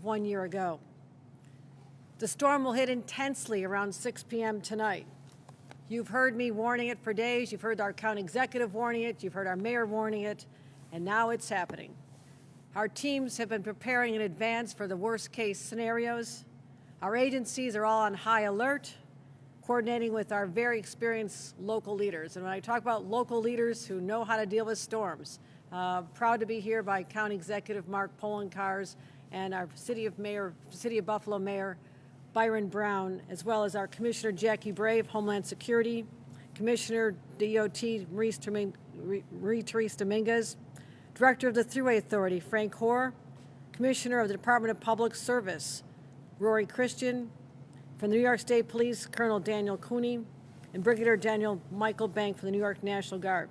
1 year ago. The storm will hit intensely around 6 p.m. tonight. You've heard me warning it for days. You've heard our county executive warning it. You've heard our mayor warning it. And now it's happening. Our teams have been preparing in advance for the worst-case scenarios. Our agencies are all on high alert, coordinating with our very experienced local leaders. And when I talk about local leaders who know how to deal with storms, proud to be here by County Executive Mark Polenkars and our City of Buffalo Mayor Byron Brown, as well as our Commissioner Jackie Brave, Homeland Security, Commissioner DOT Marie-Therese Dominguez, Director of the Thruway Authority Frank Hoare, Commissioner of the Department of Public Service Rory Christian, from the New York State Police Colonel Daniel Cooney, and Brigadier Daniel Michael Bank from the New York National Guard.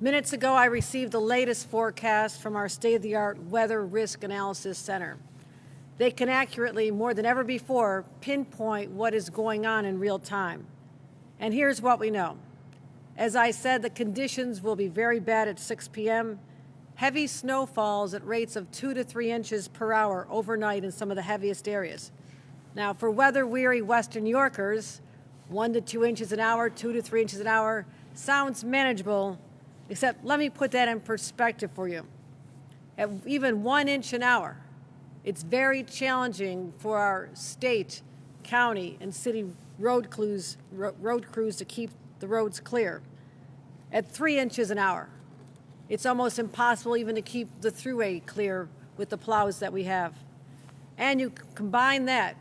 Minutes ago, I received the latest forecast from our state-of-the-art Weather Risk Analysis Center. They can accurately, more than ever before, pinpoint what is going on in real time. And here's what we know. As I said, the conditions will be very bad at 6 p.m. Heavy snowfalls at rates of 2 to 3 inches per hour overnight in some of the heaviest areas. Now, for weather-weary Western New Yorkers, 1 to 2 inches an hour, 2 to 3 inches an hour sounds manageable, except let me put that in perspective for you. At even 1 inch an hour, it's very challenging for our state, county, and city road crews to keep the roads clear. At 3 inches an hour, it's almost impossible even to keep the thruway clear with the plows that we have. And you combine that,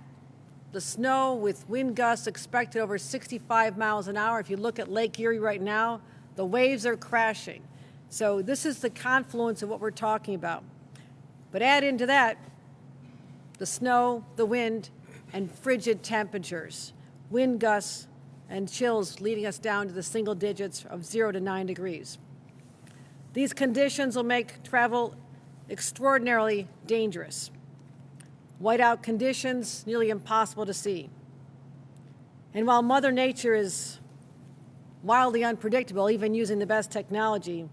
the snow with wind gusts expected over 65 miles an hour. If you look at Lake Erie right now, the waves are crashing. So this is the confluence of what we're talking about. But add into that the snow, the wind, and frigid temperatures, wind gusts and chills leading us down to the single digits of 0 to 9 degrees. These conditions will make travel extraordinarily dangerous. Whiteout conditions nearly impossible to see. And while Mother Nature is wildly unpredictable, even using the best technology,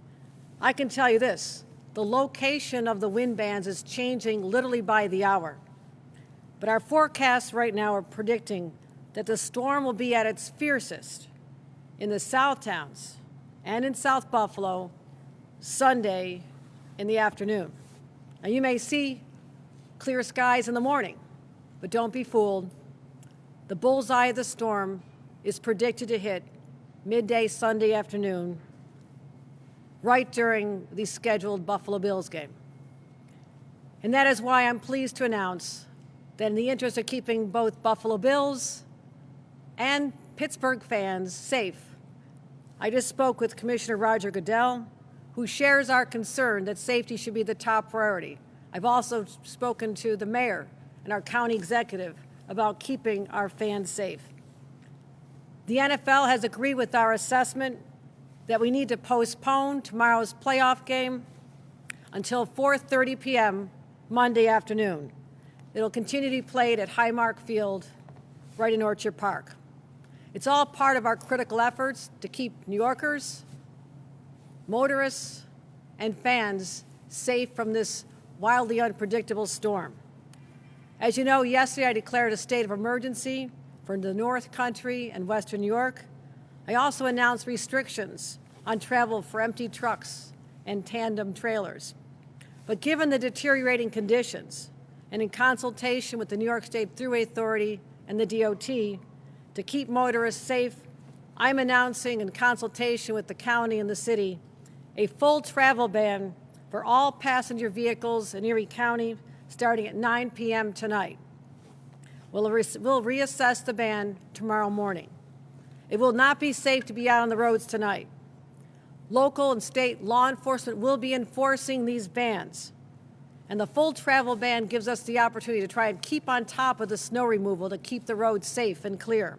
I can tell you this, the location of the wind bands is changing literally by the hour. But our forecasts right now are predicting that the storm will be at its fiercest in the South Towns and in South Buffalo Sunday in the afternoon. Now you may see clear skies in the morning, but don't be fooled. The bullseye of the storm is predicted to hit midday Sunday afternoon, right during the scheduled Buffalo Bills game. And that is why I'm pleased to announce that in the interest of keeping both Buffalo Bills and Pittsburgh fans safe, I just spoke with Commissioner Roger Goodell, who shares our concern that safety should be the top priority. I've also spoken to the mayor and our county executive about keeping our fans safe. The NFL has agreed with our assessment that we need to postpone tomorrow's playoff game until 4:30 p.m. Monday afternoon. It'll continue to be played at Highmark Field right in Orchard Park. It's all part of our critical efforts to keep New Yorkers, motorists, and fans safe from this wildly unpredictable storm. As you know, yesterday I declared a state of emergency for the North Country and Western New York. I also announced restrictions on travel for empty trucks and tandem trailers. But given the deteriorating conditions, and in consultation with the New York State Thruway Authority and the DOT, to keep motorists safe, I'm announcing in consultation with the county and the city a full travel ban for all passenger vehicles in Erie County starting at 9 p.m. tonight. We'll reassess the ban tomorrow morning. It will not be safe to be out on the roads tonight. Local and state law enforcement will be enforcing these bans. And the full travel ban gives us the opportunity to try and keep on top of the snow removal to keep the roads safe and clear.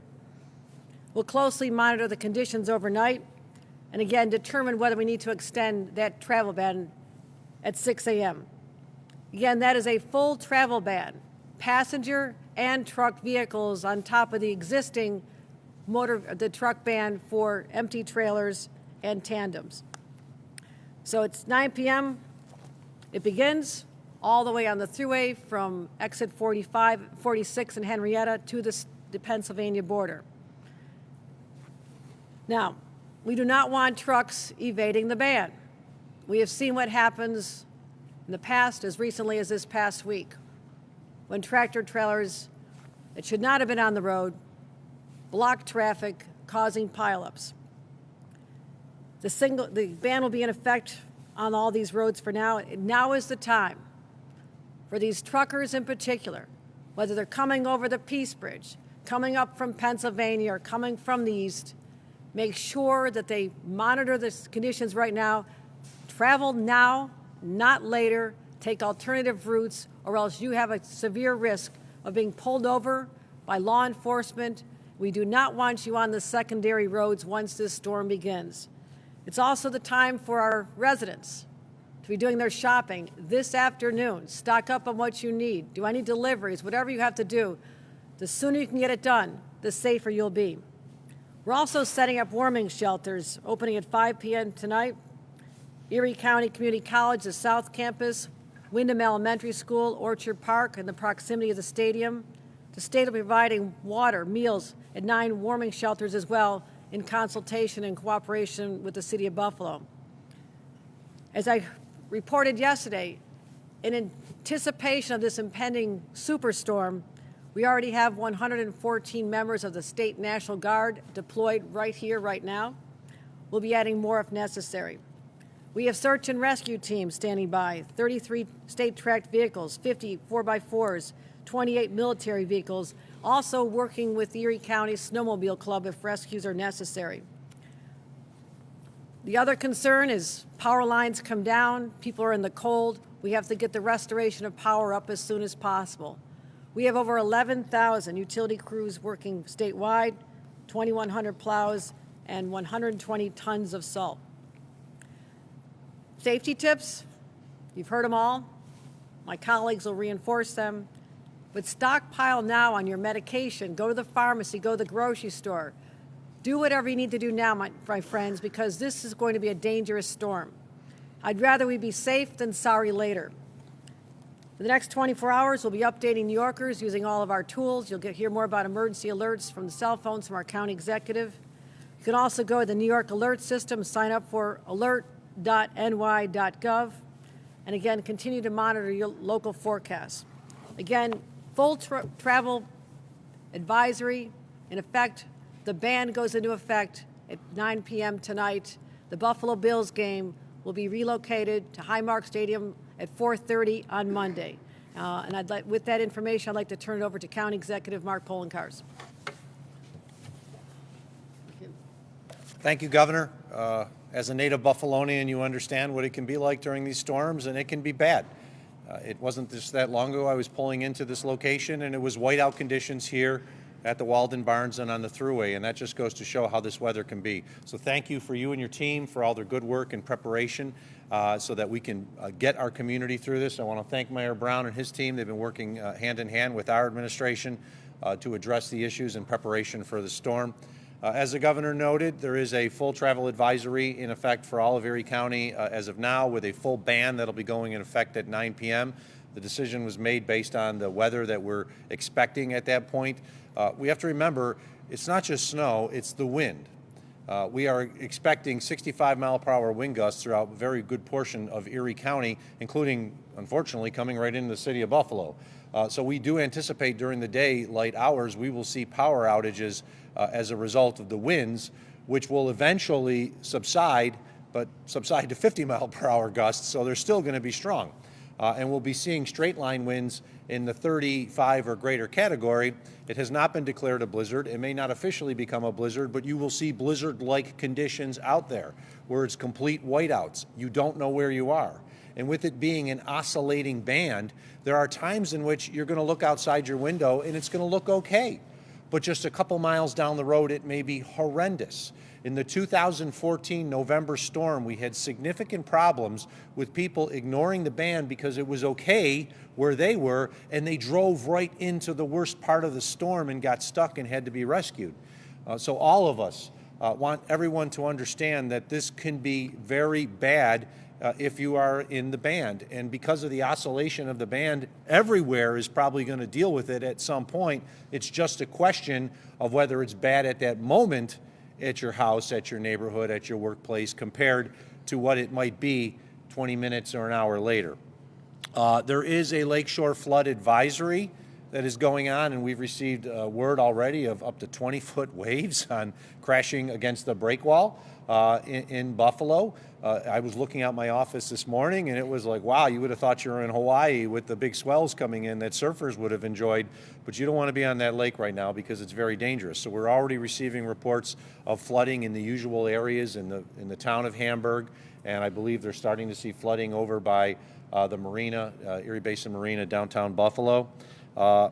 We'll closely monitor the conditions overnight and again determine whether we need to extend that travel ban at 6 a.m. Again, that is a full travel ban, passenger and truck vehicles on top of the existing the truck ban for empty trailers and tandems. So it's 9 p.m. It begins. all the way on the thruway from exit 46 in Henrietta to the Pennsylvania border. Now, we do not want trucks evading the ban. We have seen what happens in the past, as recently as this past week, when tractor trailers that should not have been on the road block traffic, causing pileups. The ban will be in effect on all these roads for now. Now is the time for these truckers in particular, whether they're coming over the Peace Bridge, coming up from Pennsylvania, or coming from the east, make sure that they monitor the conditions right now. Travel now, not later. Take alternative routes, or else you have a severe risk of being pulled over by law enforcement. We do not want you on the secondary roads once this storm begins. It's also the time for our residents to be doing their shopping this afternoon. Stock up on what you need. Do any deliveries, whatever you have to do. The sooner you can get it done, the safer you'll be. We're also setting up warming shelters, opening at 5 p.m. tonight. Erie County Community College, the South Campus, Wyndham Elementary School, Orchard Park, and the proximity of the stadium. The state will be providing water, meals at 9 warming shelters as well, in consultation and cooperation with the City of Buffalo. As I reported yesterday, in anticipation of this impending superstorm, we already have 114 members of the State National Guard deployed right here, right now. We'll be adding more if necessary. We have search and rescue teams standing by, 33 state-tracked vehicles, 50 4x4s, 28 military vehicles, also working with the Erie County Snowmobile Club if rescues are necessary. The other concern is power lines come down, people are in the cold. We have to get the restoration of power up as soon as possible. We have over 11,000 utility crews working statewide, 2,100 plows, and 120 tons of salt. Safety tips, you've heard them all. My colleagues will reinforce them. But stockpile now on your medication. Go to the pharmacy, go to the grocery store. Do whatever you need to do now, my friends, because this is going to be a dangerous storm. I'd rather we be safe than sorry later. For the next 24 hours, we'll be updating New Yorkers using all of our tools. You'll hear more about emergency alerts from the cell phones from our county executive. You can also go to the New York Alert System, sign up for alert.ny.gov, and again, continue to monitor your local forecasts. Again, full travel advisory in effect. The ban goes into effect at 9 p.m. tonight. The Buffalo Bills game will be relocated to Highmark Stadium at 4:30 on Monday. With that information, I'd like to turn it over to County Executive Mark Poloncarz. Thank you, Governor. As a native Buffalonian, you understand what it can be like during these storms, and it can be bad. It wasn't just that long ago I was pulling into this location, and it was whiteout conditions here at the Walden Barns and on the thruway, and that just goes to show how this weather can be. So thank you for you and your team for all their good work and preparation so that we can get our community through this. I want to thank Mayor Brown and his team. They've been working hand in hand with our administration to address the issues in preparation for the storm. As the governor noted, there is a full travel advisory in effect for all of Erie County as of now, with a full ban that'll be going in effect at 9 p.m. The decision was made based on the weather that we're expecting at that point. We have to remember, it's not just snow, it's the wind. We are expecting 65-mile-per-hour wind gusts throughout a very good portion of Erie County, including, unfortunately, coming right into the city of Buffalo. So we do anticipate during the daylight hours we will see power outages as a result of the winds, which will eventually subside, but subside to 50-mile-per-hour gusts, so they're still going to be strong. And we'll be seeing straight line winds in the 35 or greater category. It has not been declared a blizzard. It may not officially become a blizzard, but you will see blizzard-like conditions out there where it's complete whiteouts. You don't know where you are. And with it being an oscillating band, there are times in which you're going to look outside your window and it's going to look okay. But just a couple miles down the road, it may be horrendous. In the 2014 November storm, we had significant problems with people ignoring the ban because it was okay where they were, and they drove right into the worst part of the storm and got stuck and had to be rescued. So all of us want everyone to understand that this can be very bad if you are in the band. And because of the oscillation of the band, everywhere is probably going to deal with it at some point. It's just a question of whether it's bad at that moment at your house, at your neighborhood, at your workplace, compared to what it might be 20 minutes or an hour later. There is a Lakeshore flood advisory that is going on, and we've received word already of up to 20-foot waves on crashing against the break wall in Buffalo. I was looking out my office this morning, and it was like, wow, you would have thought you were in Hawaii with the big swells coming in that surfers would have enjoyed, but you don't want to be on that lake right now because it's very dangerous. So we're already receiving reports of flooding in the usual areas in the town of Hamburg, and I believe they're starting to see flooding over by the marina, Erie Basin Marina, downtown Buffalo.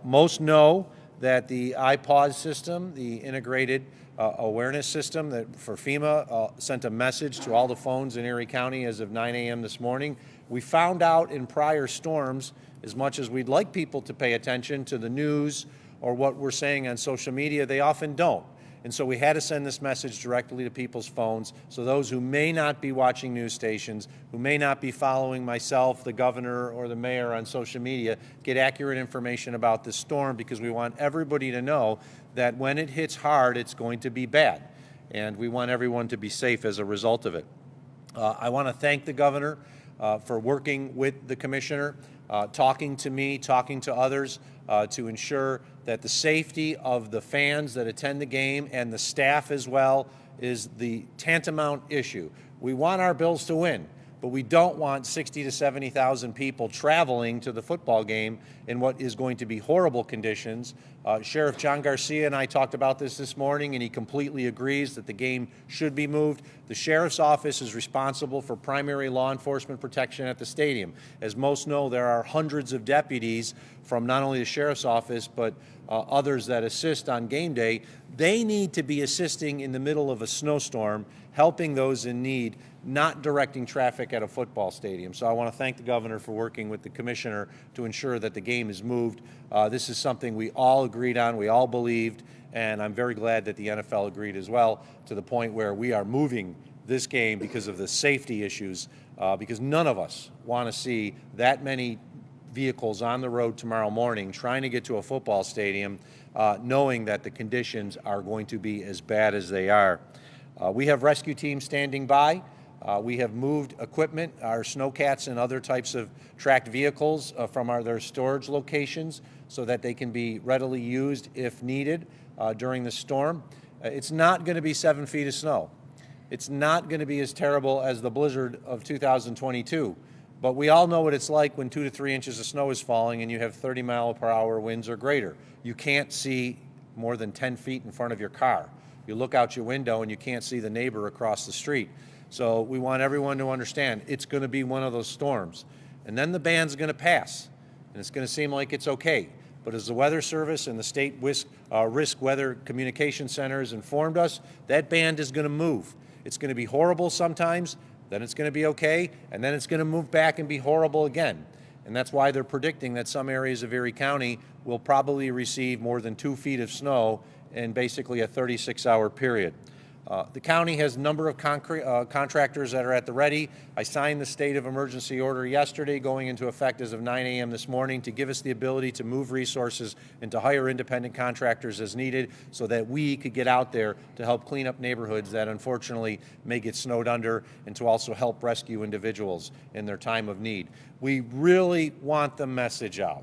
Most know that the iPause system, the integrated awareness system that for FEMA sent a message to all the phones in Erie County as of 9 a.m. this morning. We found out in prior storms, as much as we'd like people to pay attention to the news or what we're saying on social media, they often don't. And so we had to send this message directly to people's phones, so those who may not be watching news stations, who may not be following myself, the governor, or the mayor on social media, get accurate information about this storm, because we want everybody to know that when it hits hard, it's going to be bad. And we want everyone to be safe as a result of it. I want to thank the governor for working with the commissioner, talking to me, talking to others, to ensure that the safety of the fans that attend the game and the staff as well is the tantamount issue. We want our Bills to win, but we don't want 60 to 70,000 people traveling to the football game in what is going to be horrible conditions. Sheriff John Garcia and I talked about this morning, and he completely agrees that the game should be moved. The sheriff's office is responsible for primary law enforcement protection at the stadium. As most know, there are hundreds of deputies from not only the sheriff's office, but others that assist on game day. They need to be assisting in the middle of a snowstorm, helping those in need, not directing traffic at a football stadium. So I want to thank the governor for working with the commissioner to ensure that the game is moved. This is something we all agreed on, we all believed, and I'm very glad that the NFL agreed as well, to the point where we are moving this game because of the safety issues, because none of us want to see that many vehicles on the road tomorrow morning trying to get to a football stadium, knowing that the conditions are going to be as bad as they are. We have rescue teams standing by. We have moved equipment, our snowcats and other types of tracked vehicles from their storage locations so that they can be readily used if needed during the storm. It's not going to be 7 feet of snow. It's not going to be as terrible as the blizzard of 2022. But we all know what it's like when 2 to 3 inches of snow is falling and you have 30-mile-per-hour winds or greater. You can't see more than 10 feet in front of your car. You look out your window and you can't see the neighbor across the street. So we want everyone to understand it's going to be one of those storms. And then the band's going to pass, and it's going to seem like it's okay. But as the Weather Service and the state risk weather communication centers informed us, that band is going to move. It's going to be horrible sometimes, then it's going to be okay, and then it's going to move back and be horrible again. And that's why they're predicting that some areas of Erie County will probably receive more than 2 feet of snow in basically a 36-hour period. The county has a number of contractors that are at the ready. I signed the state of emergency order yesterday, going into effect as of 9 a.m. this morning, to give us the ability to move resources and to hire independent contractors as needed so that we could get out there to help clean up neighborhoods that unfortunately may get snowed under, and to also help rescue individuals in their time of need. We really want the message out.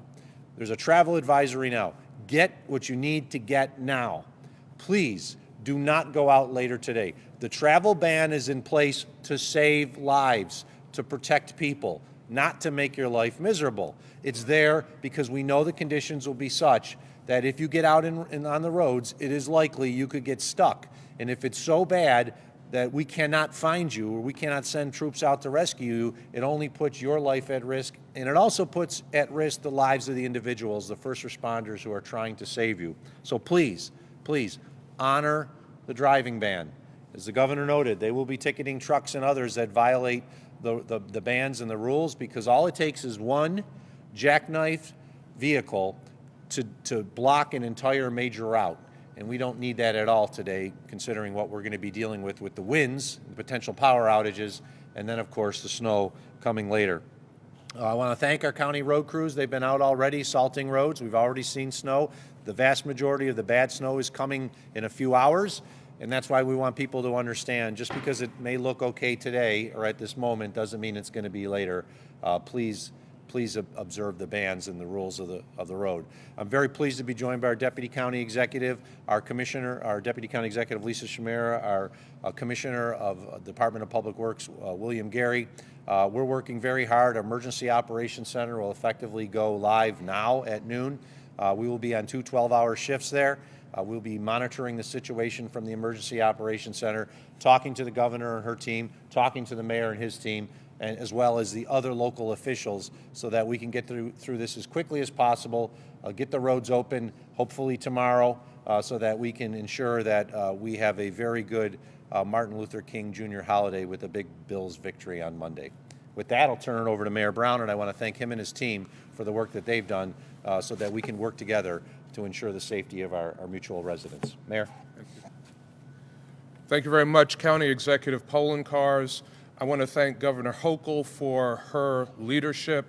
There's a travel advisory now. Get what you need to get now. Please do not go out later today. The travel ban is in place to save lives, to protect people, not to make your life miserable. It's there because we know the conditions will be such that if you get out on the roads, it is likely you could get stuck. And if it's so bad that we cannot find you or we cannot send troops out to rescue you, it only puts your life at risk, and it also puts at risk the lives of the individuals, the first responders who are trying to save you. So please, please honor the driving ban. As the governor noted, they will be ticketing trucks and others that violate the bans and the rules, because all it takes is one jackknife vehicle to block an entire major route. And we don't need that at all today, considering what we're going to be dealing with the winds, the potential power outages, and then, of course, the snow coming later. I want to thank our county road crews. They've been out already salting roads. We've already seen snow. The vast majority of the bad snow is coming in a few hours, and that's why we want people to understand, just because it may look okay today or at this moment doesn't mean it's going to be later. Please observe the bans and the rules of the road. I'm very pleased to be joined by our Deputy County Executive, our Commissioner, our Deputy County Executive Lisa Shamera, our Commissioner of Department of Public Works, William Gary. We're working very hard. Our Emergency Operations Center will effectively go live now at noon. We will be on 2 12-hour shifts there. We'll be monitoring the situation from the Emergency Operations Center, talking to the governor and her team, talking to the mayor and his team, and as well as the other local officials, so that we can get through this as quickly as possible, get the roads open, hopefully tomorrow, so that we can ensure that we have a very good Martin Luther King Jr. holiday with a big Bills victory on Monday. With that, I'll turn it over to Mayor Brown, and I want to thank him and his team for the work that they've done so that we can work together to ensure the safety of our mutual residents. Mayor. Thank you very much, County Executive Poloncarz. I want to thank Governor Hochul for her leadership.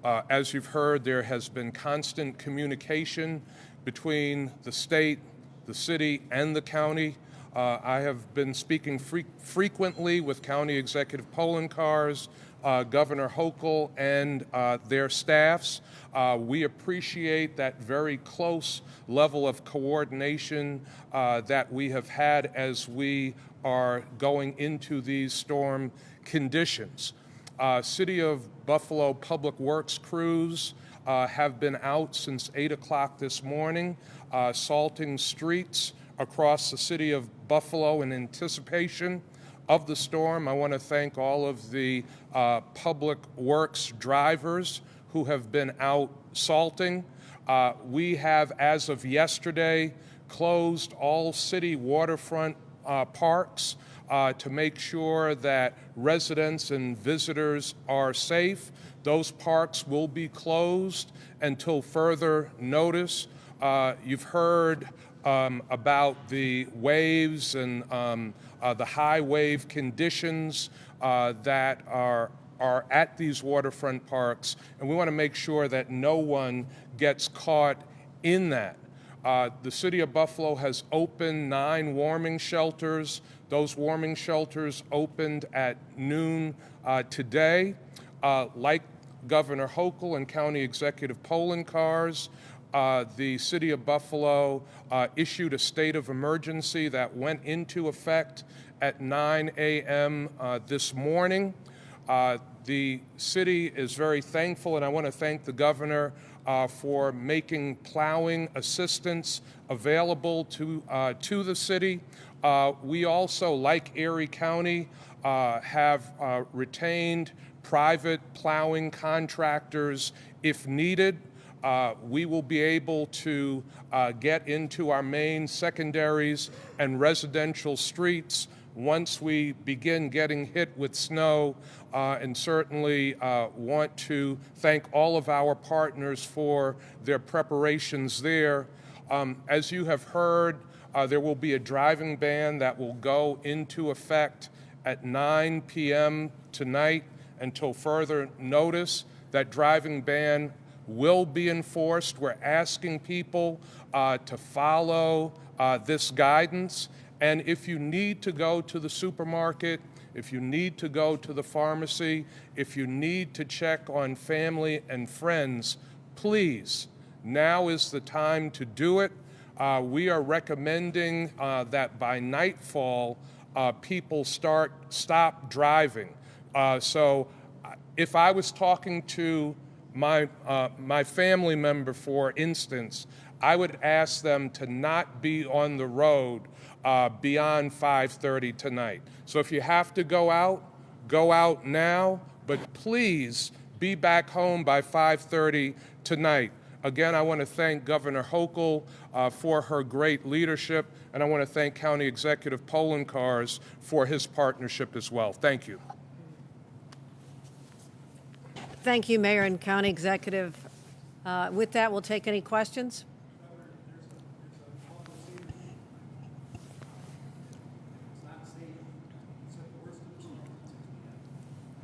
As you've heard, there has been constant communication between the state, the city, and the county. I have been speaking frequently with County Executive Poloncarz, Governor Hochul, and their staffs. We appreciate that very close level of coordination that we have had as we are going into these storm conditions. City of Buffalo Public Works crews have been out since 8 o'clock this morning, salting streets across the city of Buffalo in anticipation of the storm. I want to thank all of the public works drivers who have been out salting. We have, as of yesterday, closed all city waterfront parks to make sure that residents and visitors are safe. Those parks will be closed until further notice. You've heard about the waves and the high wave conditions that are at these waterfront parks, and we want to make sure that no one gets caught in that. The City of Buffalo has opened 9 warming shelters. Those warming shelters opened at noon today. Like Governor Hochul and County Executive Poloncarz, the City of Buffalo issued a state of emergency that went into effect at 9 a.m. This morning. The city is very thankful, and I want to thank the governor for making plowing assistance available to the city. We also, like Erie County, have retained private plowing contractors if needed. We will be able to get into our main secondaries and residential streets once we begin getting hit with snow, and certainly want to thank all of our partners for their preparations there. As you have heard, there will be a driving ban that will go into effect at 9 p.m. tonight until further notice. That driving ban will be enforced. We're asking people to follow this guidance. And if you need to go to the supermarket, if you need to go to the pharmacy, if you need to check on family and friends, please, now is the time to do it. We are recommending that by nightfall, people stop driving. So if I was talking to my family member, for instance, I would ask them to not be on the road beyond 5:30 tonight. So if you have to go out now, but please be back home by 5:30 tonight. Again, I want to thank Governor Hochul for her great leadership, and I want to thank County Executive Poloncarz for his partnership as well. Thank you. Thank you, Mayor and County Executive. With that, we'll take any questions.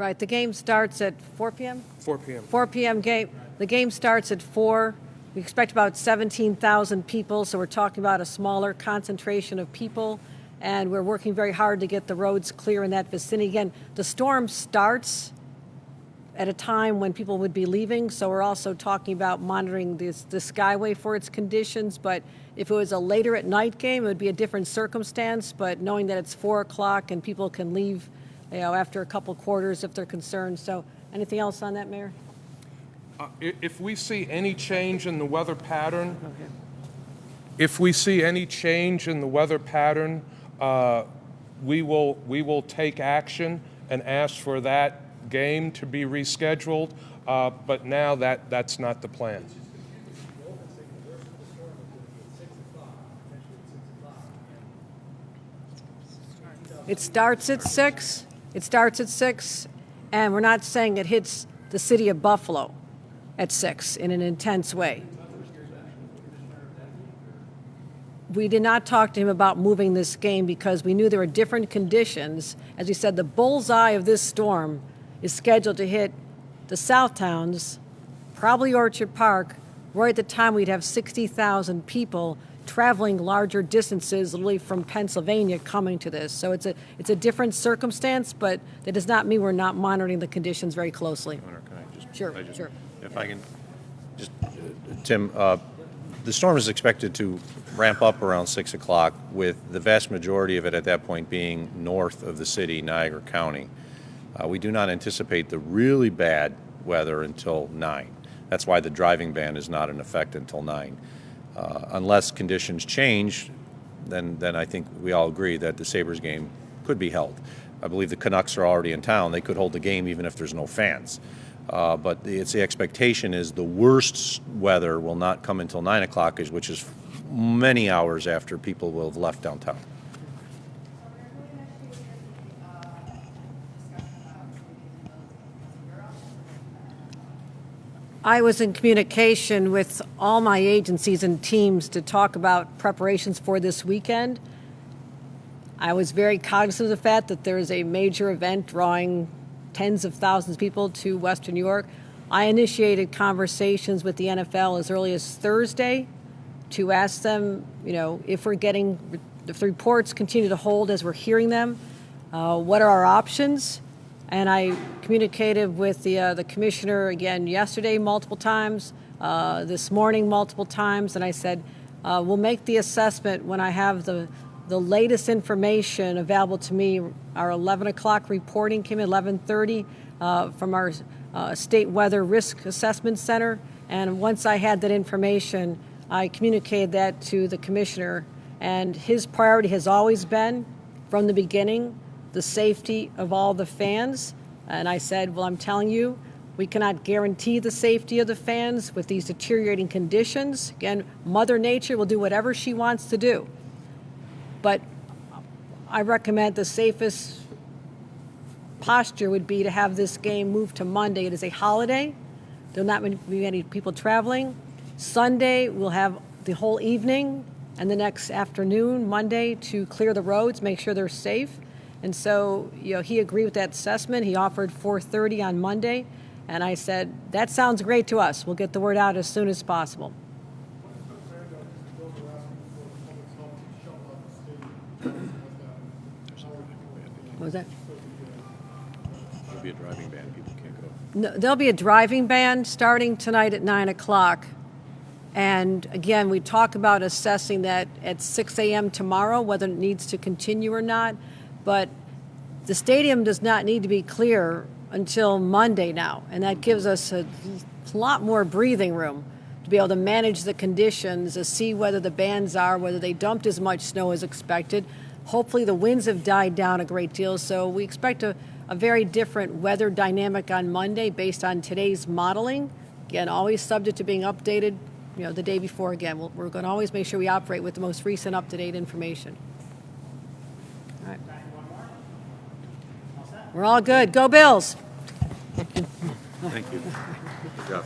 Right, the game starts at 4 p.m.? 4 p.m. 4 p.m. game. The game starts at 4. We expect about 17,000 people, so we're talking about a smaller concentration of people, and we're working very hard to get the roads clear in that vicinity. Again, the storm starts at a time when people would be leaving, so we're also talking about monitoring the skyway for its conditions, but if it was a later at night game, it would be a different circumstance, but knowing that it's 4 o'clock and people can leave, after a couple quarters if they're concerned. So anything else on that, Mayor? If we see any change in the weather pattern, Okay. if we see any change in the weather pattern, we will take action and ask for that game to be rescheduled. But now that's not the plan. It starts at 6. It starts at 6, and we're not saying it hits the city of Buffalo at 6 in an intense way. We did not talk to him about moving this game because we knew there were different conditions. As we said, the bullseye of this storm is scheduled to hit the South Towns, probably Orchard Park, right at the time we'd have 60,000 people traveling larger distances, literally from Pennsylvania, coming to this. So it's a different circumstance, but that does not mean we're not monitoring the conditions very closely. Governor, can I just- Sure, I just- sure. If I can, just, Tim, the storm is expected to ramp up around 6 o'clock, with the vast majority of it at that point being north of the city, Niagara County. We do not anticipate the really bad weather until 9. That's why the driving ban is not in effect until 9. Unless conditions change, then I think we all agree that the Sabres game could be held. I believe the Canucks are already in town. They could hold the game even if there's no fans. But it's the expectation is the worst weather will not come until 9 o'clock, which is many hours after people will have left downtown. I was in communication with all my agencies and teams to talk about preparations for this weekend. I was very cognizant of the fact that there is a major event drawing tens of thousands of people to Western New York. I initiated conversations with the NFL as early as Thursday to ask them, if the reports continue to hold as we're hearing them, what are our options? And I communicated with the commissioner again yesterday multiple times, this morning multiple times, and I said, we'll make the assessment when I have the latest information available to me. Our 11 o'clock reporting came in 11:30 from our State Weather Risk Assessment Center, and once I had that information, I communicated that to the commissioner, and his priority has always been, from the beginning, the safety of all the fans. And I said, well, I'm telling you, we cannot guarantee the safety of the fans with these deteriorating conditions. Again, Mother Nature will do whatever she wants to do. But I recommend the safest posture would be to have this game moved to Monday. It is a holiday. There will not be many people traveling. Sunday, we'll have the whole evening and the next afternoon, Monday, to clear the roads, make sure they're safe. And so, he agreed with that assessment. He offered 4:30 on Monday. And I said, that sounds great to us. We'll get the word out as soon as possible. What was that? There'll be a driving ban. People can't go. No, there'll be a driving ban starting tonight at 9 o'clock. And again, we talk about assessing that at 6 a.m. tomorrow, whether it needs to continue or not. But the stadium does not need to be clear until Monday now. And that gives us a lot more breathing room to be able to manage the conditions, to see whether the bans are, whether they dumped as much snow as expected. Hopefully the winds have died down a great deal. So we expect a very different weather dynamic on Monday based on today's modeling. Again, always subject to being updated, the day before. Again, we're going to always make sure we operate with the most recent up-to-date information. All right. We're all good. Go Bills. Thank you. Good job.